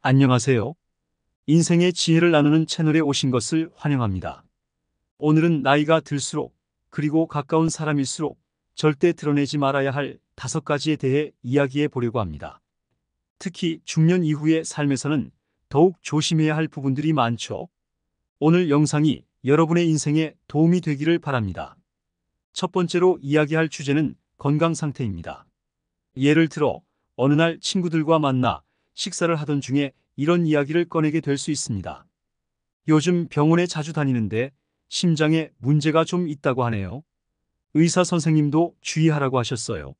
안녕하세요. 인생의 지혜를 나누는 채널에 오신 것을 환영합니다. 오늘은 나이가 들수록 그리고 가까운 사람일수록 절대 드러내지 말아야 할 5가지에 대해 이야기해 보려고 합니다. 특히 중년 이후의 삶에서는 더욱 조심해야 할 부분들이 많죠. 오늘 영상이 여러분의 인생에 도움이 되기를 바랍니다. 첫 번째로 이야기할 주제는 건강 상태입니다. 예를 들어 어느 날 친구들과 만나 식사를 하던 중에 이런 이야기를 꺼내게 될 수 있습니다. 요즘 병원에 자주 다니는데 심장에 문제가 좀 있다고 하네요. 의사 선생님도 주의하라고 하셨어요.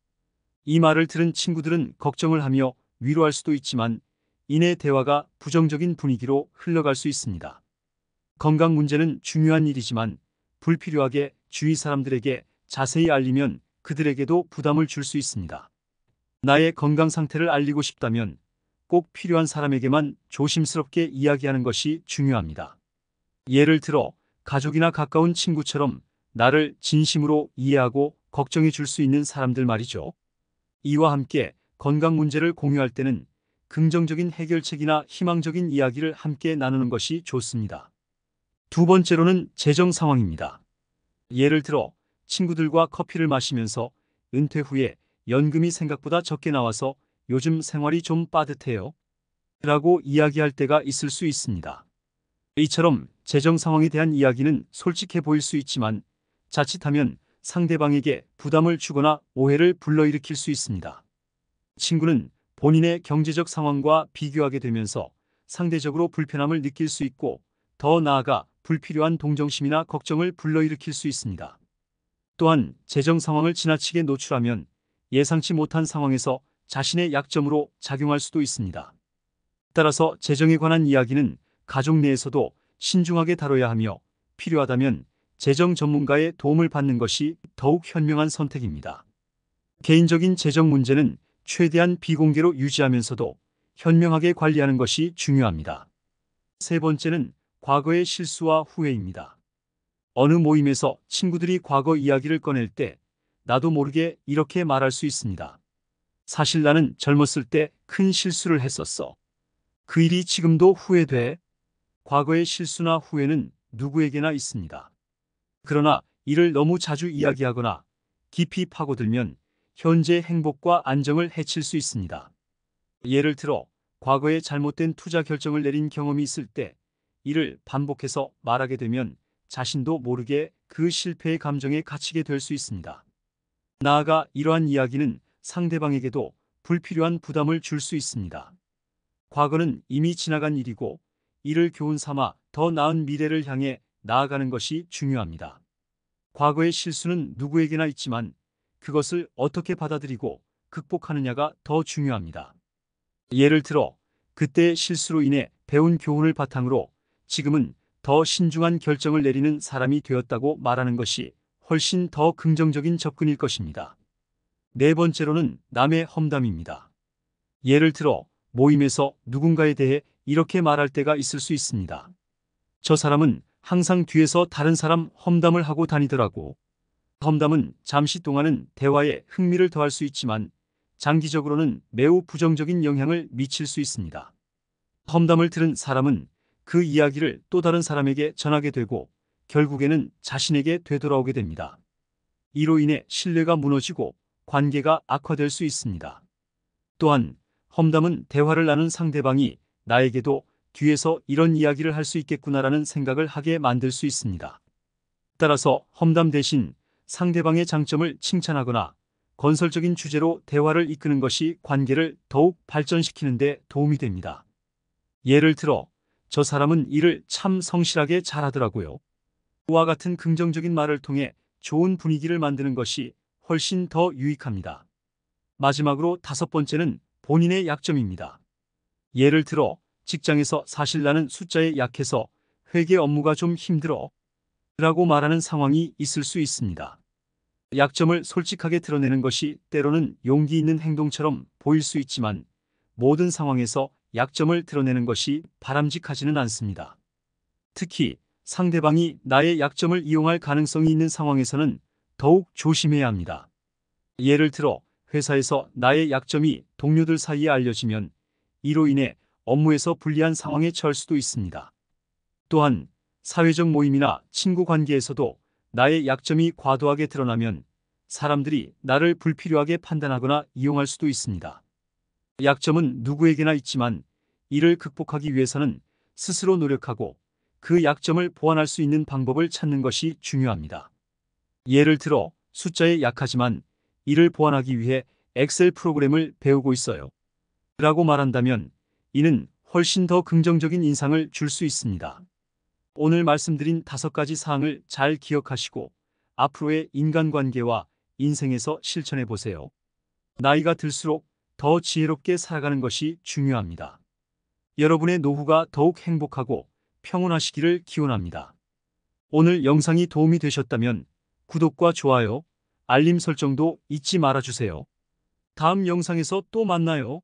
이 말을 들은 친구들은 걱정을 하며 위로할 수도 있지만 이내 대화가 부정적인 분위기로 흘러갈 수 있습니다. 건강 문제는 중요한 일이지만 불필요하게 주위 사람들에게 자세히 알리면 그들에게도 부담을 줄 수 있습니다. 나의 건강 상태를 알리고 싶다면 꼭 필요한 사람에게만 조심스럽게 이야기하는 것이 중요합니다. 예를 들어 가족이나 가까운 친구처럼 나를 진심으로 이해하고 걱정해 줄 수 있는 사람들 말이죠. 이와 함께 건강 문제를 공유할 때는 긍정적인 해결책이나 희망적인 이야기를 함께 나누는 것이 좋습니다. 두 번째로는 재정 상황입니다. 예를 들어 친구들과 커피를 마시면서 은퇴 후에 연금이 생각보다 적게 나와서 요즘 생활이 좀 빠듯해요 라고 이야기할 때가 있을 수 있습니다. 이처럼 재정 상황에 대한 이야기는 솔직해 보일 수 있지만 자칫하면 상대방에게 부담을 주거나 오해를 불러일으킬 수 있습니다. 친구는 본인의 경제적 상황과 비교하게 되면서 상대적으로 불편함을 느낄 수 있고 더 나아가 불필요한 동정심이나 걱정을 불러일으킬 수 있습니다. 또한 재정 상황을 지나치게 노출하면 예상치 못한 상황에서 자신의 약점으로 작용할 수도 있습니다. 따라서 재정에 관한 이야기는 가족 내에서도 신중하게 다뤄야 하며 필요하다면 재정 전문가의 도움을 받는 것이 더욱 현명한 선택입니다. 개인적인 재정 문제는 최대한 비공개로 유지하면서도 현명하게 관리하는 것이 중요합니다. 세 번째는 과거의 실수와 후회입니다. 어느 모임에서 친구들이 과거 이야기를 꺼낼 때 나도 모르게 이렇게 말할 수 있습니다. 사실 나는 젊었을 때 큰 실수를 했었어. 그 일이 지금도 후회돼. 과거의 실수나 후회는 누구에게나 있습니다. 그러나 이를 너무 자주 이야기하거나 깊이 파고들면 현재의 행복과 안정을 해칠 수 있습니다. 예를 들어 과거에 잘못된 투자 결정을 내린 경험이 있을 때 이를 반복해서 말하게 되면 자신도 모르게 그 실패의 감정에 갇히게 될 수 있습니다. 나아가 이러한 이야기는 상대방에게도 불필요한 부담을 줄 수 있습니다. 과거는 이미 지나간 일이고 이를 교훈 삼아 더 나은 미래를 향해 나아가는 것이 중요합니다. 과거의 실수는 누구에게나 있지만 그것을 어떻게 받아들이고 극복하느냐가 더 중요합니다. 예를 들어 그때의 실수로 인해 배운 교훈을 바탕으로 지금은 더 신중한 결정을 내리는 사람이 되었다고 말하는 것이 훨씬 더 긍정적인 접근일 것입니다. 네 번째로는 남의 험담입니다. 예를 들어 모임에서 누군가에 대해 이렇게 말할 때가 있을 수 있습니다. 저 사람은 항상 뒤에서 다른 사람 험담을 하고 다니더라고. 험담은 잠시 동안은 대화에 흥미를 더할 수 있지만 장기적으로는 매우 부정적인 영향을 미칠 수 있습니다. 험담을 들은 사람은 그 이야기를 또 다른 사람에게 전하게 되고 결국에는 자신에게 되돌아오게 됩니다. 이로 인해 신뢰가 무너지고 관계가 악화될 수 있습니다. 또한 험담은 대화를 나눈 상대방이 나에게도 뒤에서 이런 이야기를 할 수 있겠구나라는 생각을 하게 만들 수 있습니다. 따라서 험담 대신 상대방의 장점을 칭찬하거나 건설적인 주제로 대화를 이끄는 것이 관계를 더욱 발전시키는 데 도움이 됩니다. 예를 들어 저 사람은 일을 참 성실하게 잘하더라고요. 와 같은 긍정적인 말을 통해 좋은 분위기를 만드는 것이 훨씬 더 유익합니다. 마지막으로 5번째는 본인의 약점입니다. 예를 들어 직장에서 사실 나는 숫자에 약해서 회계 업무가 좀 힘들어 라고 말하는 상황이 있을 수 있습니다. 약점을 솔직하게 드러내는 것이 때로는 용기 있는 행동처럼 보일 수 있지만 모든 상황에서 약점을 드러내는 것이 바람직하지는 않습니다. 특히 상대방이 나의 약점을 이용할 가능성이 있는 상황에서는 더욱 조심해야 합니다. 예를 들어 회사에서 나의 약점이 동료들 사이에 알려지면 이로 인해 업무에서 불리한 상황에 처할 수도 있습니다. 또한 사회적 모임이나 친구 관계에서도 나의 약점이 과도하게 드러나면 사람들이 나를 불필요하게 판단하거나 이용할 수도 있습니다. 약점은 누구에게나 있지만 이를 극복하기 위해서는 스스로 노력하고 그 약점을 보완할 수 있는 방법을 찾는 것이 중요합니다. 예를 들어 숫자에 약하지만 이를 보완하기 위해 엑셀 프로그램을 배우고 있어요. 라고 말한다면 이는 훨씬 더 긍정적인 인상을 줄 수 있습니다. 오늘 말씀드린 5가지 사항을 잘 기억하시고 앞으로의 인간관계와 인생에서 실천해 보세요. 나이가 들수록 더 지혜롭게 살아가는 것이 중요합니다. 여러분의 노후가 더욱 행복하고 평온하시기를 기원합니다. 오늘 영상이 도움이 되셨다면 구독과 좋아요, 알림 설정도 잊지 말아주세요. 다음 영상에서 또 만나요.